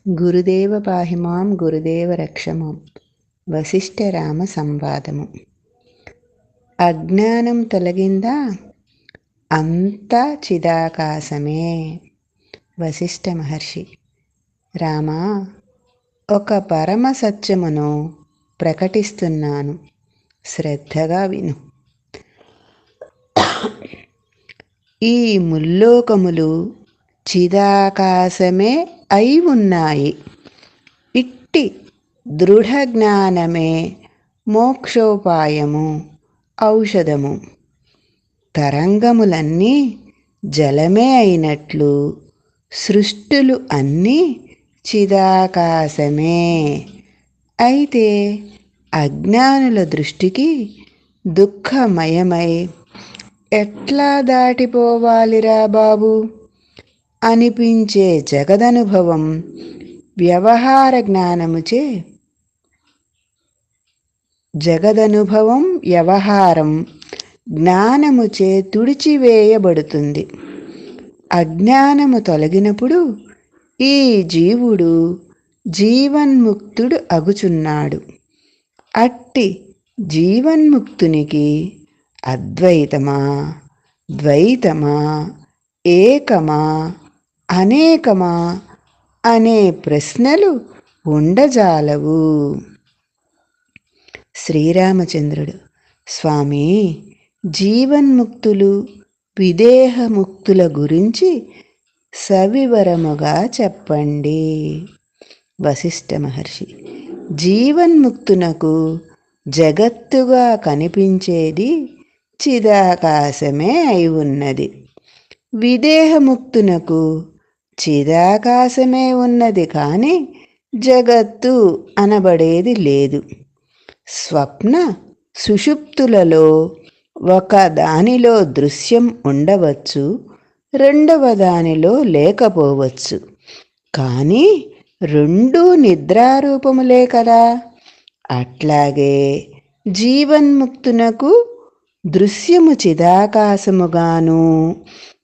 గురుదేవ పాహిమాం గురుదేవ రక్షమాం. వశిష్ఠరామ సంవాదము. అజ్ఞానం తొలగిందా? అంతా చిదాకాశమే. వశిష్ఠ మహర్షి. రామా, ఒక పరమ సత్యమును ప్రకటిస్తున్నాను, శ్రద్ధగా విను. ఈ ముల్లోకములు చిదాకాశమే అయి ఉన్నాయి. ఇట్టి దృఢ జ్ఞానమే మోక్షోపాయము, ఔషధము. తరంగములన్నీ జలమే అయినట్లు సృష్టులు అన్నీ చిదాకాశమే. అయితే అజ్ఞానుల దృష్టికి దుఃఖమయమై ఎట్లా దాటిపోవాలిరా బాబు అనిపించే జగదనుభవం వ్యవహార జ్ఞానముచే వ్యవహారం జ్ఞానముచే తుడిచివేయబడుతుంది. అజ్ఞానము తొలగినప్పుడు ఈ జీవుడు జీవన్ముక్తుడు అగుచున్నాడు. అట్టి జీవన్ముక్తునికి అద్వైతమా, ద్వైతమా, ఏకమా, అనేకమా అనే ప్రశ్నలు ఉండజాలవు. శ్రీరామచంద్రుడు. స్వామి, జీవన్ముక్తులు, విదేహముక్తుల గురించి సవివరముగా చెప్పండి. వశిష్ఠ మహర్షి. జీవన్ముక్తునకు జగత్తుగా కనిపించేది చిదాకాశమే అయి ఉన్నది. విదేహముక్తునకు చిదాకాశమే ఉన్నది కానీ జగత్తు అనబడేది లేదు. స్వప్న సుషుప్తులలో ఒక దానిలో దృశ్యం ఉండవచ్చు, రెండవ దానిలో లేకపోవచ్చు. కానీ రెండూ నిద్రారూపములే కదా. అట్లాగే జీవన్ముక్తునకు దృశ్యము చిదాకాశముగాను,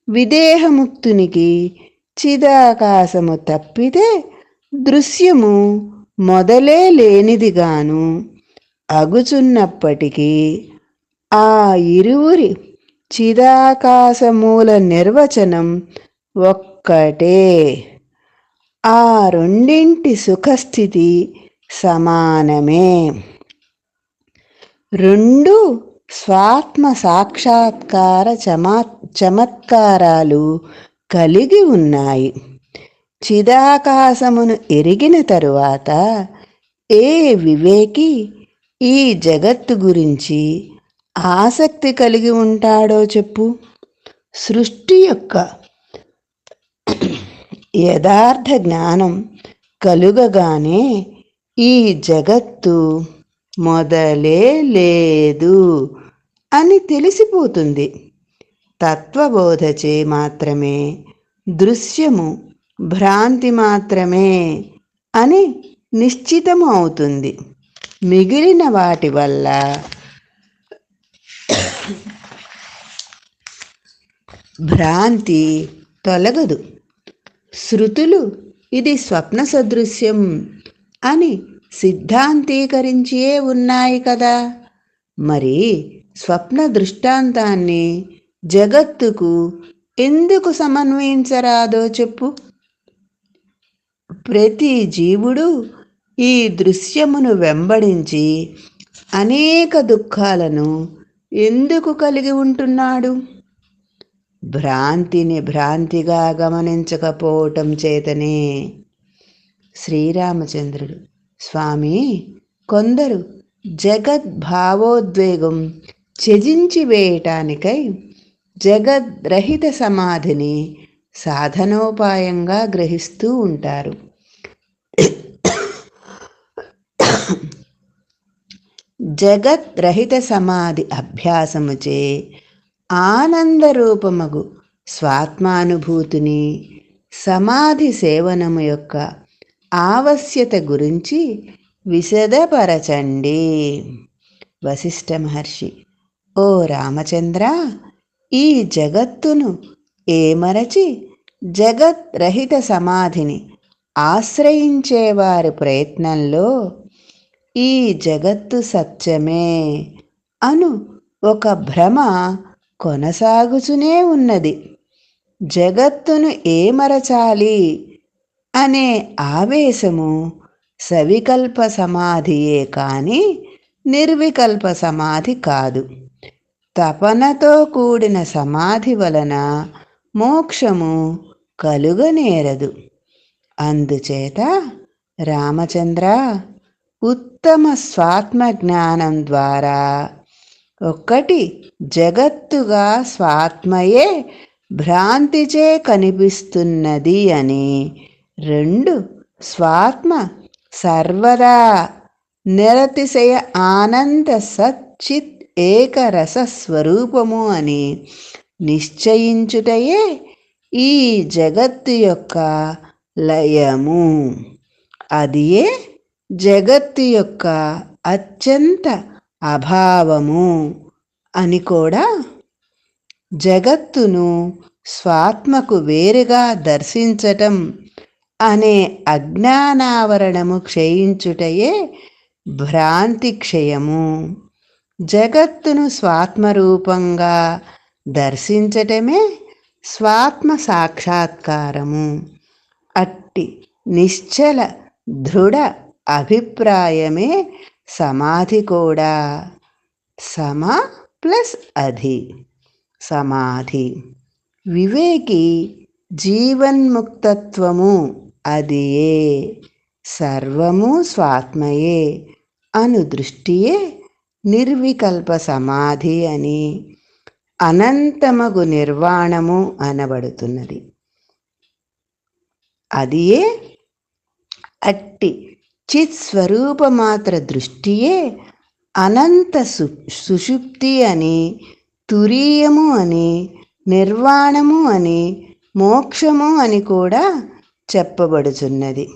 విదేహముక్తునికి చిదాకాశము తప్పితే దృశ్యము మొదలే లేనిదిగాను అగుచున్నప్పటికీ ఆ ఇరువురి చిదాకాశమూల నిర్వచనం ఒక్కటే. ఆ రెండింటి సుఖస్థితి సమానమే. రెండు స్వాత్మ సాక్షాత్కార చమత్కారాలు కలిగి ఉన్నాయి. చిదాకాశమును ఎరిగిన తరువాత ఏ వివేకి ఈ జగత్తు గురించి ఆసక్తి కలిగి ఉంటాడో చెప్పు. సృష్టి యొక్క యథార్థ జ్ఞానం కలుగగానే ఈ జగత్తు మొదలే లేదు అని తెలిసిపోతుంది. తత్వబోధచే మాత్రమే దృశ్యము భ్రాంతి మాత్రమే అని నిశ్చితము అవుతుంది. మిగిలిన వాటి వల్ల భ్రాంతి తొలగదు. శృతులు ఇది స్వప్న సదృశ్యం అని సిద్ధాంతీకరించే ఉన్నాయి కదా. మరి స్వప్న దృష్టాంతాన్ని జగత్తుకు ఎందుకు సమన్వయించరాదో చెప్పు. ప్రతి జీవుడు ఈ దృశ్యమును వెంబడించి అనేక దుఃఖాలను ఎందుకు కలిగి ఉంటున్నాడు? భ్రాంతిని భ్రాంతిగా గమనించకపోవటం చేతనే. శ్రీరామచంద్రుడు. స్వామి, కొందరు జగద్భావోద్వేగం త్యజించి వేయటానికై జగద్రహిత సమాధిని సాధనోపాయంగా గ్రహిస్తూ ఉంటారు. జగద్రహిత సమాధి అభ్యాసముచే ఆనందరూపమగు స్వాత్మానుభూతిని, సమాధి సేవనము యొక్క ఆవశ్యత గురించి విశదపరచండి. వశిష్ఠ మహర్షి. ఓ రామచంద్ర, ఈ జగత్తును ఏమరచి జగత్ రహిత సమాధిని ఆశ్రయించేవారి ప్రయత్నంలో ఈ జగత్తు సత్యమే అను ఒక భ్రమ కొనసాగుతూనే ఉన్నది. జగత్తును ఏమరచాలి అనే ఆవేశము సవికల్ప సమాధియే కాని నిర్వికల్ప సమాధి కాదు. తపనతో కూడిన సమాధి వలన మోక్షము కలుగనేరదు. అందుచేత రామచంద్ర, ఉత్తమ స్వాత్మ జ్ఞానం ద్వారా ఒకటి జగత్తుగా స్వాత్మయే భ్రాంతిచే కనిపిస్తున్నది అని, రెండు స్వాత్మ సర్వదా నిరతిశయ ఆనంద సచ్చిత్ ఏకరస స్వరూపము అని నిశ్చయించుటయే ఈ జగత్తు యొక్క లయము. అదియే జగత్తు యొక్క అత్యంత అభావము అని కూడా, జగత్తును స్వాత్మకు వేరుగా దర్శించటం అనే అజ్ఞానావరణము క్షయించుటయే భ్రాంతి క్షయము. జగత్తును స్వాత్మరూపంగా దర్శించటమే స్వాత్మ సాక్షాత్కారము. అట్టి నిశ్చల దృఢ అభిప్రాయమే సమాధి కూడా. సమ ప్లస్ అధి సమాధి. వివేకి జీవన్ముక్తత్వము అదియే, సర్వము స్వాత్మయే అను దృష్టియే నిర్వికల్ప సమాధి అని, అనంతమగు నిర్వాణము అనబడుతున్నది. అదియే అట్టి చిత్ స్వరూపమాత్ర దృష్టియే అనంత సుషుప్తి అని, తురీయము అని, నిర్వాణము అని, మోక్షము అని కూడా చెప్పబడుచున్నది.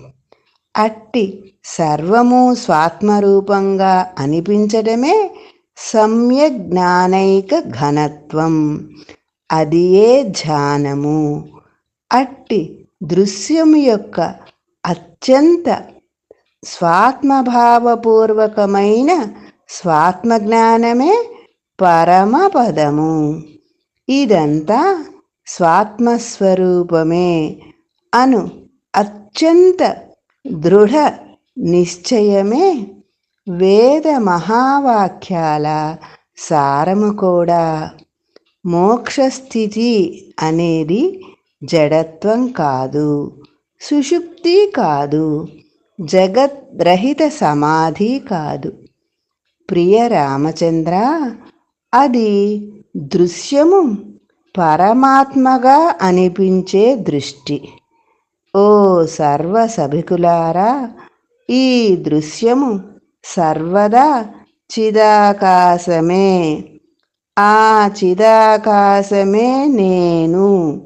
అట్టి సర్వము స్వాత్మరూపంగా అనిపించడమే సమ్యక్ జ్ఞానైక ఘనత్వం. అదియే ధ్యానము. అట్టి దృశ్యము యొక్క అత్యంత స్వాత్మభావపూర్వకమైన స్వాత్మజ్ఞానమే పరమపదము. ఇదంతా స్వాత్మస్వరూపమే అను అత్యంత దృఢ నిశ్చయమే వేద మహావాక్యాల సారము కూడా. మోక్షస్థితి అనేది జడత్వం కాదు, సుషుప్తి కాదు, జగద్రహిత సమాధి కాదు. ప్రియ రామచంద్ర, అది దృశ్యము పరమాత్మగా అనిపించే దృష్టి. ఓ సర్వ సభికులారా, ఈ దృశ్యము సర్వదా చిదాకాశమే. ఆ చిదాకాశమే నేను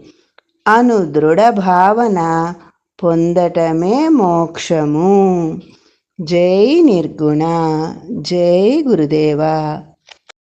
అను దృఢ భావన పొందటమే మోక్షము. జై నిర్గుణ. జై గురుదేవా.